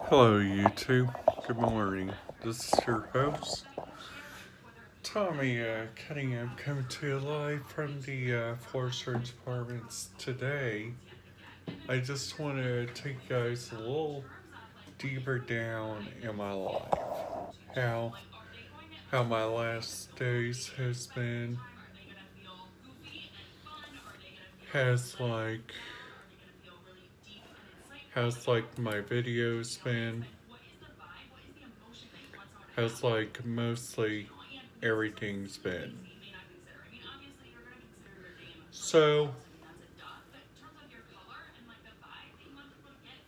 Hello, YouTube. Good morning. This is your host, Tommy Cunningham, coming to you live from the Forest Range Apartments today. I just want to take you guys a little deeper down in my life. How how my last days has like has like my videos been, has like mostly everything's been. So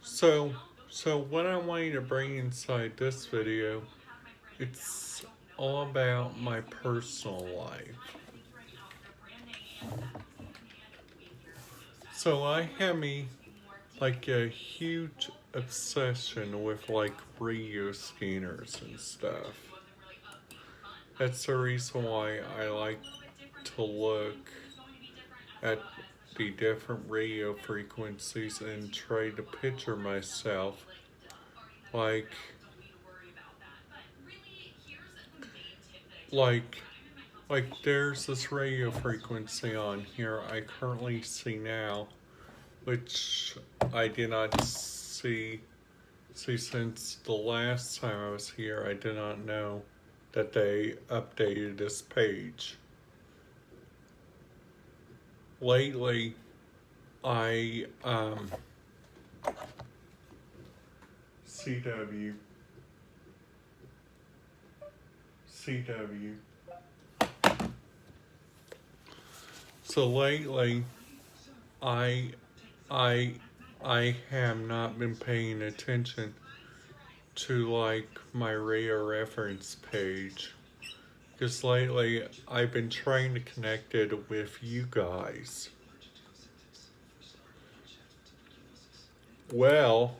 So, so what I want you to bring inside this video, it's all about my personal life. So I have like a huge obsession with like radio scanners and stuff. That's the reason why I like to look at the different radio frequencies and try to picture myself like like there's this radio frequency on here I currently see now, which I did not see since the last time I was here. I did not know that they updated this page. Lately, I CW CW. So lately, I I I have not been paying attention to like my radio reference page because lately I've been trying to connect it with you guys. Well,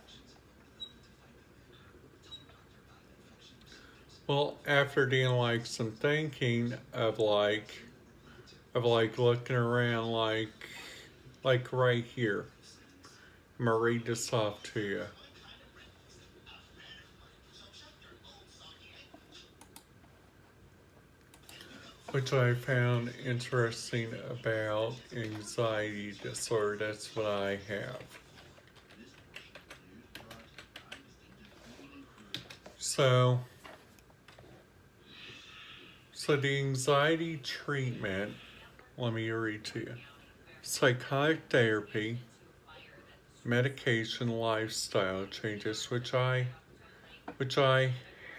after doing like some thinking of like looking around like right here, I'm gonna read this off to you. Which I found interesting about anxiety disorder. That's what I have. So the anxiety treatment, let me read to you. Psychotic therapy, medication, lifestyle changes, which I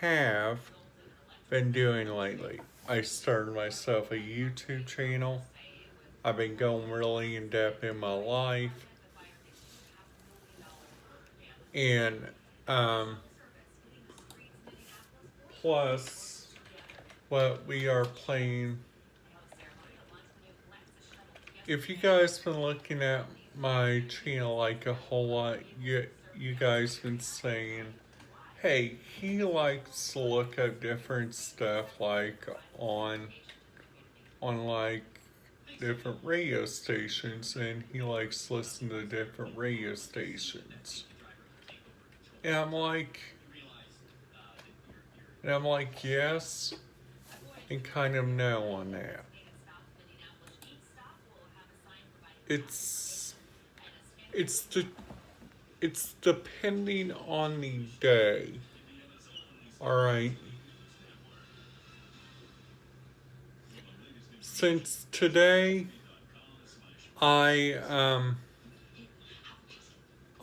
have been doing lately. I started myself a YouTube channel. I've been going really in depth in my life, and plus what we are playing. If you guys been looking at my channel like a whole lot, you guys been saying, hey, he likes to look at different stuff like on like different radio stations, and he likes to listen to different radio stations. And I'm like yes, and kind of no on that. It's it's the it's depending on the day. All right. Since today, I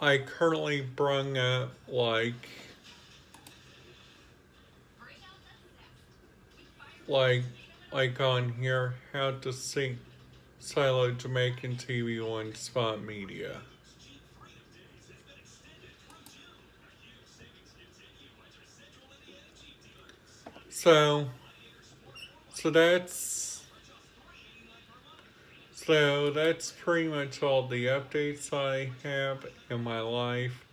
I currently brung up like like on here how to sync Silo Jamaican TV1 Spot Media. So so that's that's pretty much all the updates I have in my life.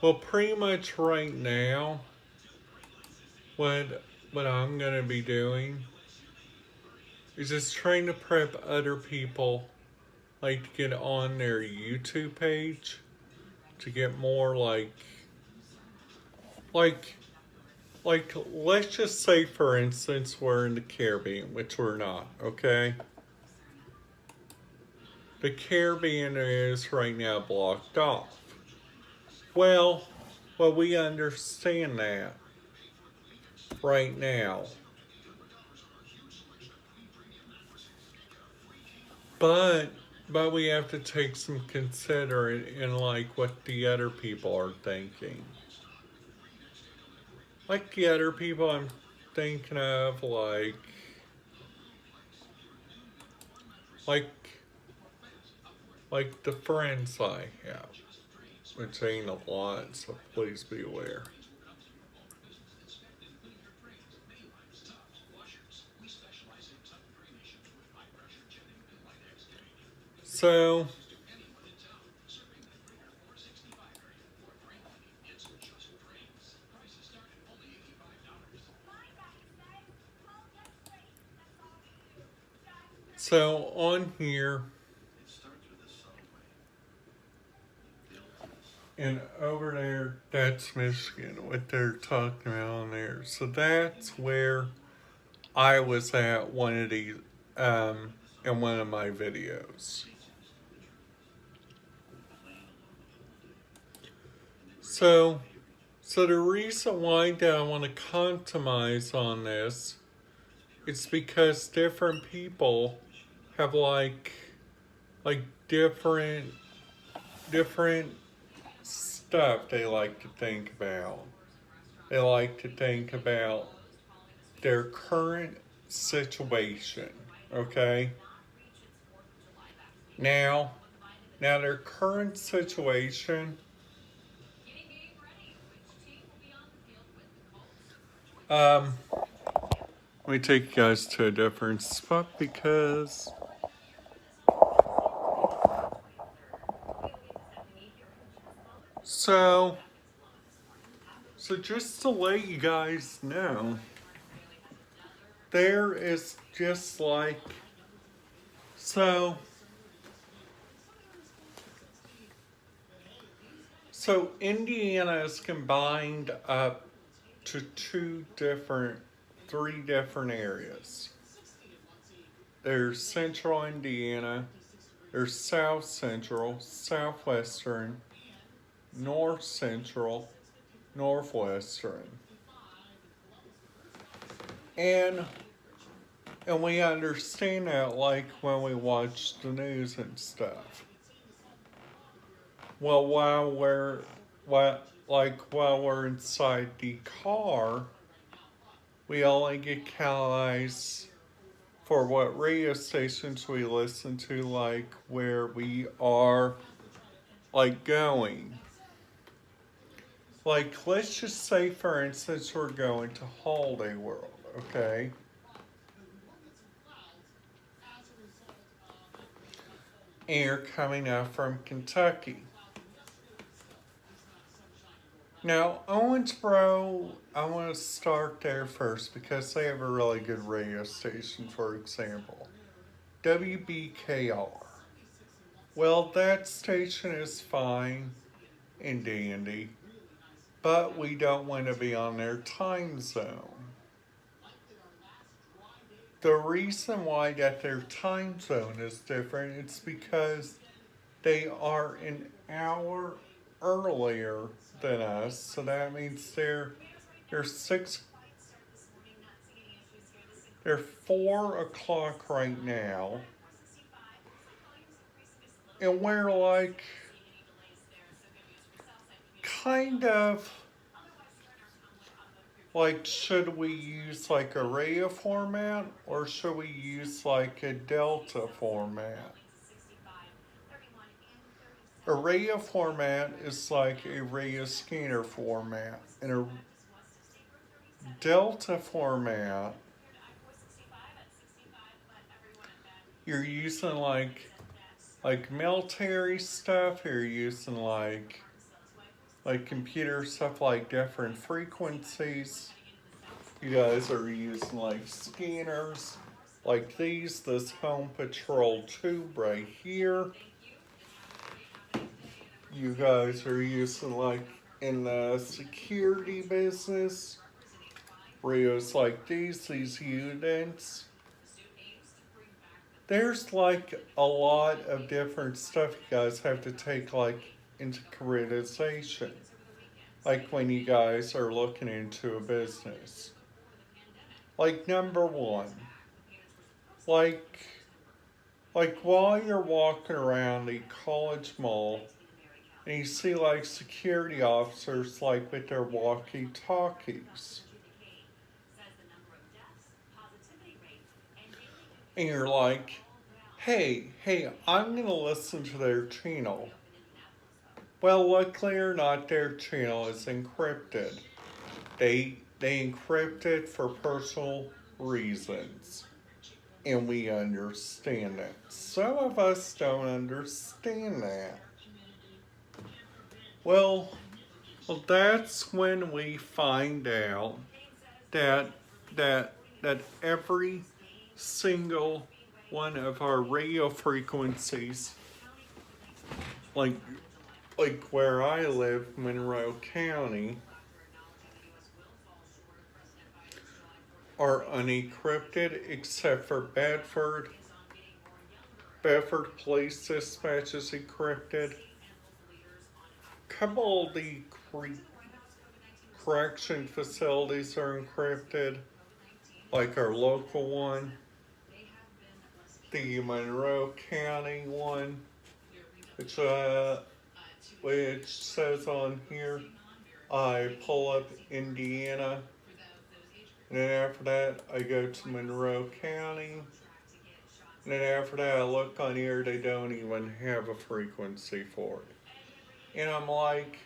Well, pretty much right now, what I'm gonna be doing is just trying to prep other people like to get on their YouTube page to get more like let's just say for instance we're in the Caribbean, which we're not, okay? The Caribbean is right now blocked off. Well, we understand that right now. But we have to take some consideration in like what the other people are thinking. Like the other people I'm thinking of like the friends I have, which ain't a lot, so please be aware. So on here and over there, that's Michigan, what they're talking about on there. So that's where I was at one of these in one of my videos. So the reason why that I want to customize on this, it's because different people have like different stuff they like to think about. They like to think about their current situation, okay? Now their current situation, let me take you guys to a different spot because so just to let you guys know, there is just like so Indiana is combined up to three different areas. There's Central Indiana, there's South Central, Southwestern, North Central, Northwestern. And we understand that like when we watch the news and stuff. Well, while we're inside the car, we only get catalyzed for what radio stations we listen to, like where we are like going. Like let's just say for instance we're going to Holiday World, okay? And you're coming up from Kentucky. Now, Owensboro, I want to start there first because they have a really good radio station, for example. WBKR. Well, that station is fine and dandy, but we don't want to be on their time zone. The reason why that their time zone is different, it's because they are an hour earlier than us, so that means they're 4 o'clock right now, and we're like kind of like, should we use like a radio format or should we use like a delta format? A radio format is like a radio scanner format, and a delta format, you're using like military stuff, you're using like computer stuff, like different frequencies. You guys are using like scanners like this Home Patrol tube right here. you guys are using like in the security business, radios like these units, there's like a lot of different stuff you guys have to take like into consideration. Like when you guys are looking into a business. Like number one, like like while you're walking around the college mall and you see like security officers like with their walkie-talkies. And you're like, hey, I'm gonna listen to their channel. Well, luckily or not, their channel is encrypted. They encrypt it for personal reasons. And we understand that. Some of us don't understand that. Well, that's when we find out that that every single one of our radio frequencies, like like where I live, Monroe County, are unencrypted except for Bedford. Bedford Police Dispatch is encrypted. Couple of the correction facilities are encrypted, like our local one, the Monroe County one, which says on here, I pull up Indiana, and then after that I go to Monroe County, and then after that I look on here, they don't even have a frequency for it. And I'm like,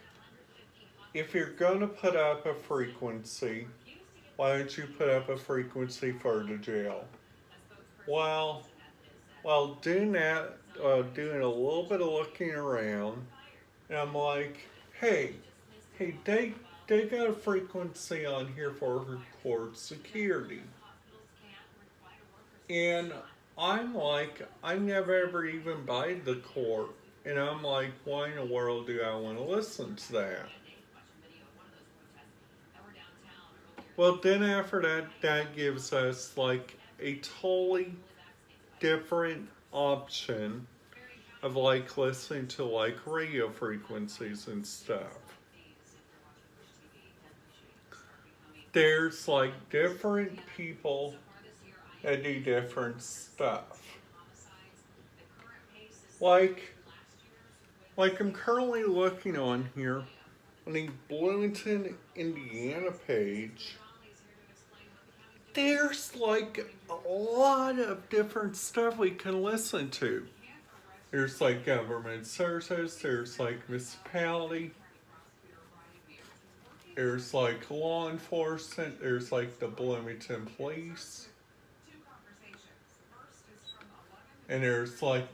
if you're gonna put up a frequency, why don't you put up a frequency for the jail? Well, doing that, doing a little bit of looking around, and I'm like, hey, they got a frequency on here for court security. And I'm like, I never ever even buy the court. And I'm like, why in the world do I want to listen to that? Well, then after that, that gives us like a totally different option of like listening to like radio frequencies and stuff. There's like different people that do different stuff. Like I'm currently looking on here on the Bloomington, Indiana page. There's like a lot of different stuff we can listen to. There's like government services, there's like municipality, there's like law enforcement, there's like the Bloomington Police, and there's like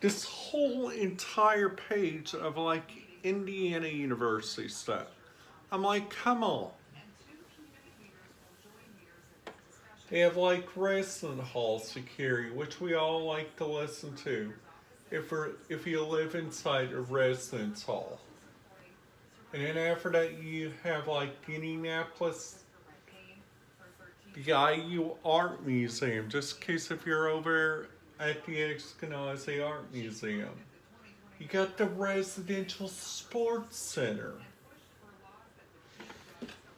this whole entire page of like Indiana University stuff. I'm like, come on. They have like resident hall security, which we all like to listen to if you live inside a residence hall. And then after that you have like Indianapolis, the IU Art Museum, just in case if you're over at the Eskenazi Art Museum. You got the Residential Sports Center.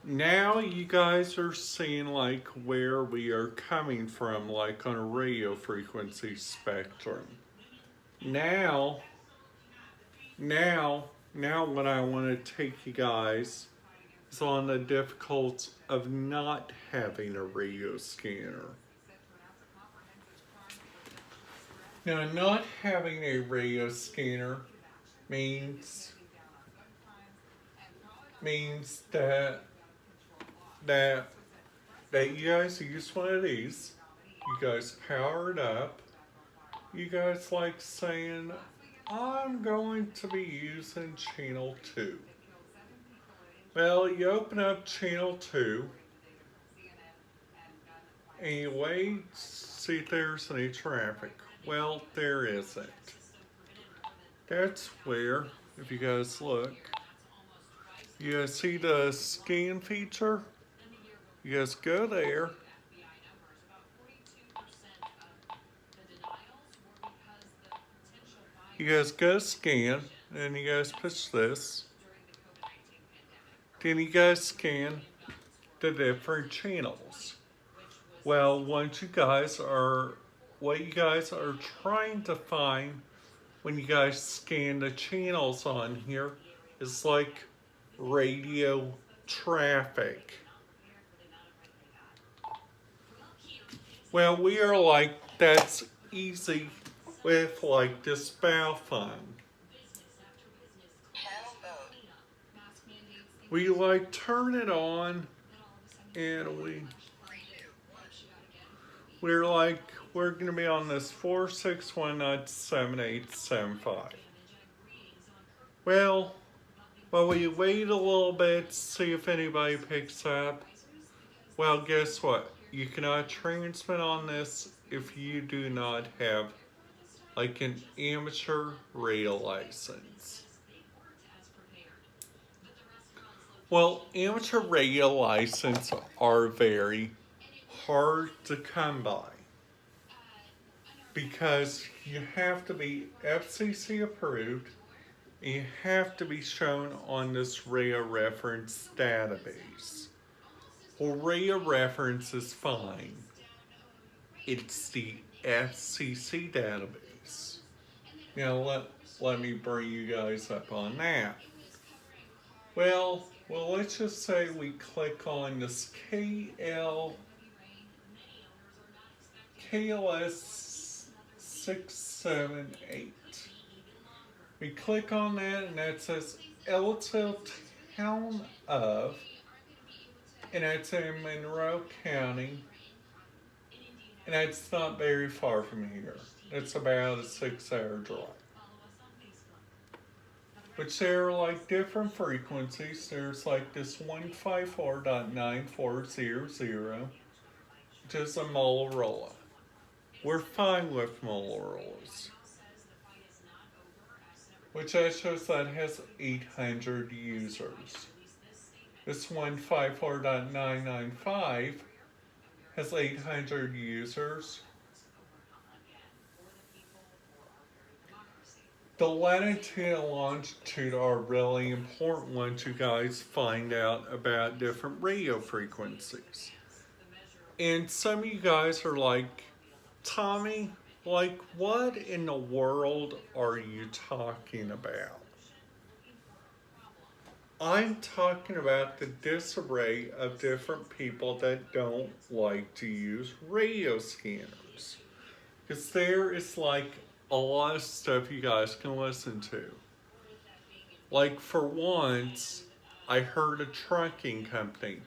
Now you guys are seeing like where we are coming from, like on a radio frequency spectrum. Now what I want to take you guys is on the difficulties of not having a radio scanner. Now, not having a radio scanner means that you guys use one of these, you guys power it up, you guys like saying, I'm going to be using channel 2. Well, you open up channel 2 and you wait, see if there's any traffic. Well, there isn't. That's where if you guys look, you guys see the scan feature? You guys go there. You guys go scan, and you guys push this. Then you guys scan the different channels. Well, what you guys are trying to find when you guys scan the channels on here is like radio traffic. Well, we are like, that's easy with like this bow phone. We like turn it on and we're gonna be on this 461-97875. Well, while we wait a little bit to see if anybody picks up, well, guess what? You cannot transmit on this if you do not have like an amateur radio license. Well, amateur radio licenses are very hard to come by because you have to be FCC approved and you have to be shown on this radio reference database. Well, radio reference is fine. It's the FCC database. Now let me bring you guys up on that. Well, let's just say we click on this KLS 678. We click on that and that says Ellettsville Town of, and that's in Monroe County, and that's not very far from here. It's about a 6-hour drive. Which there are like different frequencies. There's like this 154.9400, which is a Motorola. We're fine with Motorola's. Which that shows that has 800 users. This 154.995 has 800 users. The latitude and longitude are really important once you guys find out about different radio frequencies. And some of you guys are like, Tommy, like what in the world are you talking about? I'm talking about the disarray of different people that don't like to use radio scanners. Because there is like a lot of stuff you guys can listen to. Like for once, I heard a trucking company.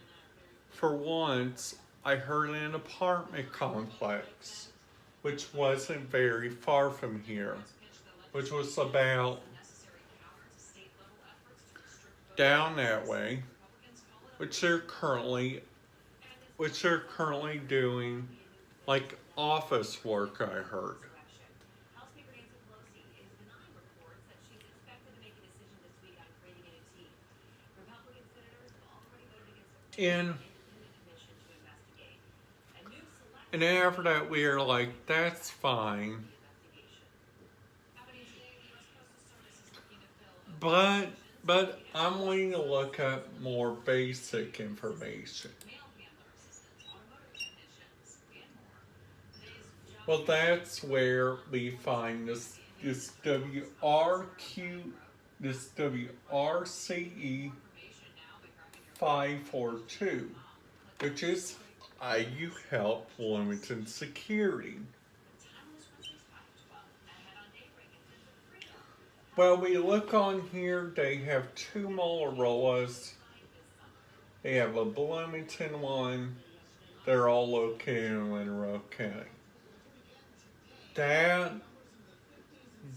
For once, I heard an apartment complex, which wasn't very far from here, which was about down that way, which they're currently doing like office work, I heard. And after that, we are like, that's fine. But I'm wanting to look up more basic information. Well, that's where we find this WRCE 542, which is IU Help Bloomington Security. Well, we look on here, they have two Motorola's. They have a Bloomington one. They're all located in Monroe County.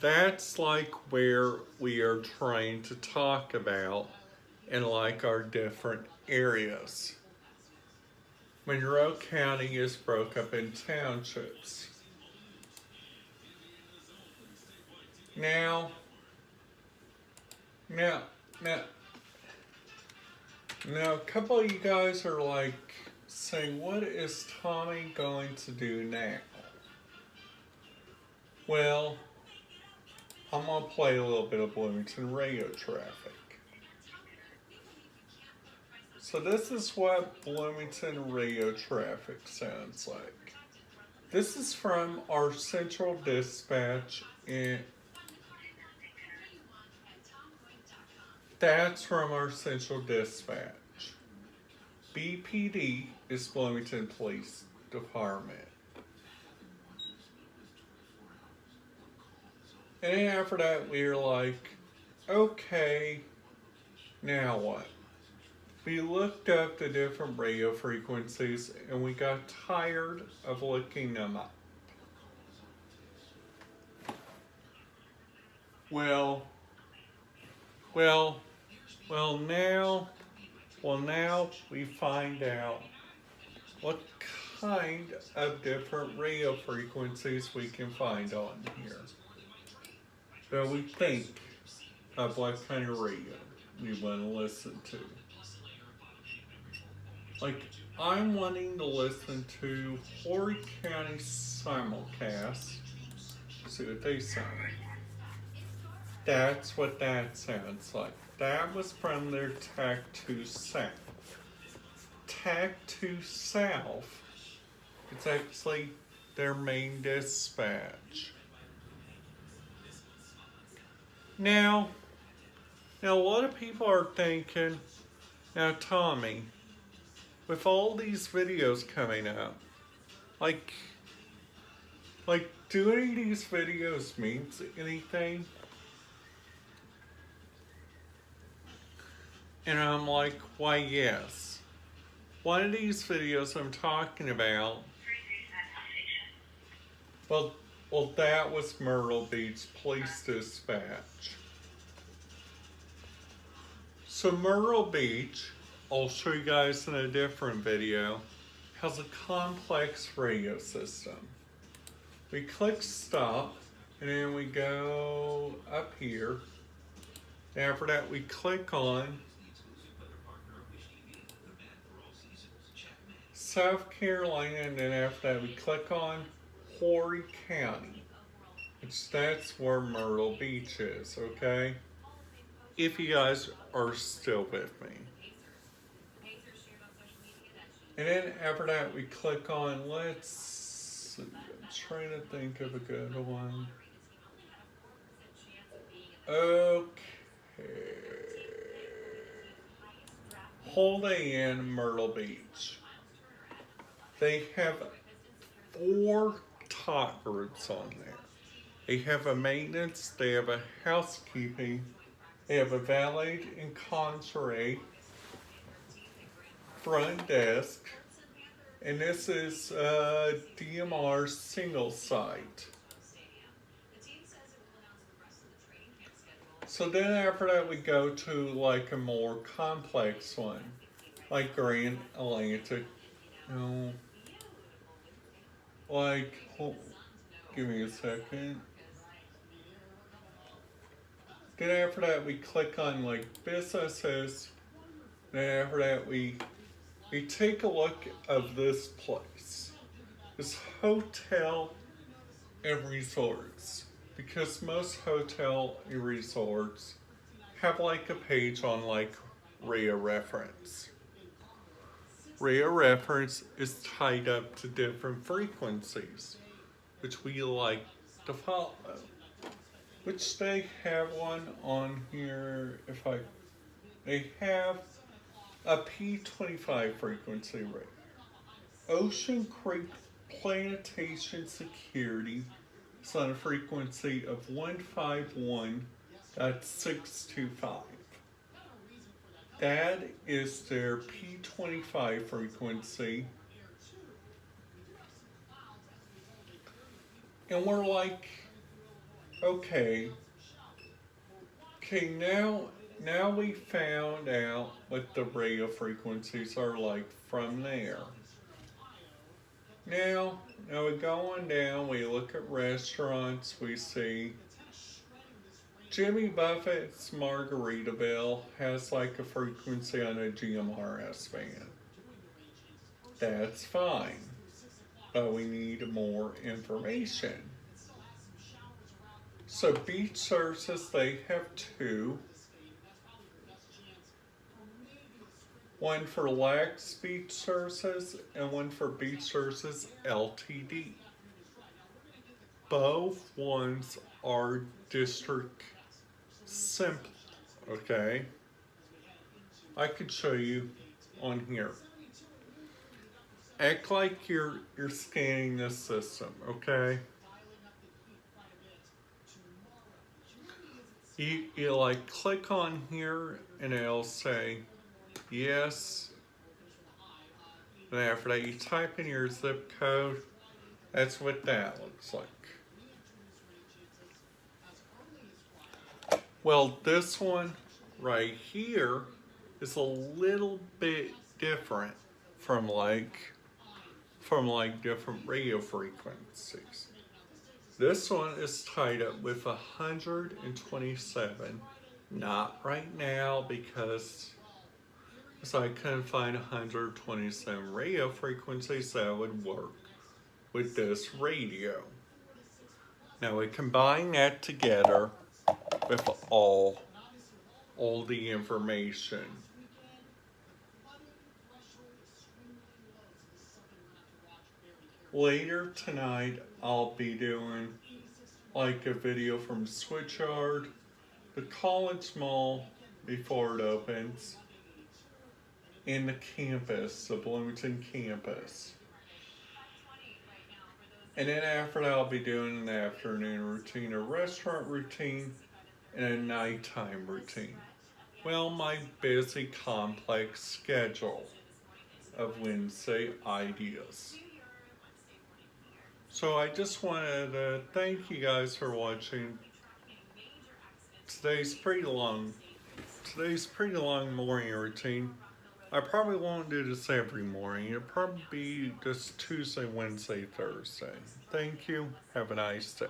That's like where we are trying to talk about in like our different areas. Monroe County is broke up in townships. Now, Now, now, now, a couple of you guys are like saying, what is Tommy going to do now? Well, I'm going to play a little bit of Bloomington radio traffic. So this is what Bloomington radio traffic sounds like. This is from our central dispatch, and that's from our central dispatch. BPD is Bloomington Police Department. And then after that, we were like, okay, now what? We looked up the different radio frequencies and we got tired of looking them up. Well, now we find out what kind of different radio frequencies we can find on here. That we think of what kind of radio we want to listen to. Like, I'm wanting to listen to Horry County Simulcast. See what they sound like. That's what that sounds like. That was from their TAC 2 South. TAC 2 South, it's actually their main dispatch. Now, a lot of people are thinking, now Tommy, with all these videos coming up, like do any of these videos mean anything? And I'm like, why yes. One of these videos I'm talking about, well, that was Myrtle Beach Police Dispatch. So Myrtle Beach, I'll show you guys in a different video, has a complex radio system. We click stop, and then we go up here. After that, we click on South Carolina, and then after that, we click on Horry County, which that's where Myrtle Beach is, okay? If you guys are still with me. And then after that, we click on, let's see, I'm trying to think of a good one. Okay. Holiday Inn Myrtle Beach. They have 4 top groups on there. They have a maintenance, they have a housekeeping, they have a valet and concierge, front desk, and this is DMR single site. So then after that we go to like a more complex one, like Grand Atlantic, like, give me a second. Then after that we click on like businesses. Then after that we take a look of this place. This hotel and resorts. Because most hotel and resorts have like a page on like Radio Reference. Radio Reference is tied up to different frequencies, which we like to follow. Which they have one on here, they have a P25 frequency rate. Ocean Creek Plantation Security is on a frequency of 151.625. That is their P25 frequency. And we're like, okay, now we found out what the radio frequencies are like from there. Now we go on down, we look at restaurants, we see Jimmy Buffett's Margaritaville has like a frequency on a GMRS band. That's fine, but we need more information. So beach services, they have two. One for Lax Beach Services and one for Beach Services Ltd. Both ones are district simple, okay? I could show you on here. Act like you're scanning this system, okay? You like click on here and it'll say yes. And after that you type in your zip code. That's what that looks like. Well, this one right here is a little bit different from different radio frequencies. This one is tied up with 127. Not right now because I couldn't find 127 radio frequencies that would work with this radio. Now we combine that together with all the information. Later tonight, I'll be doing like a video from Switchyard, the College Mall before it opens, and the campus, the Bloomington campus. And then after that, I'll be doing an afternoon routine, a restaurant routine, and a nighttime routine. Well, my busy, complex schedule of Wednesday ideas. So I just wanted to thank you guys for watching. Today's pretty long morning routine. I probably won't do this every morning. It'll probably be just Tuesday, Wednesday, Thursday. Thank you. Have a nice day.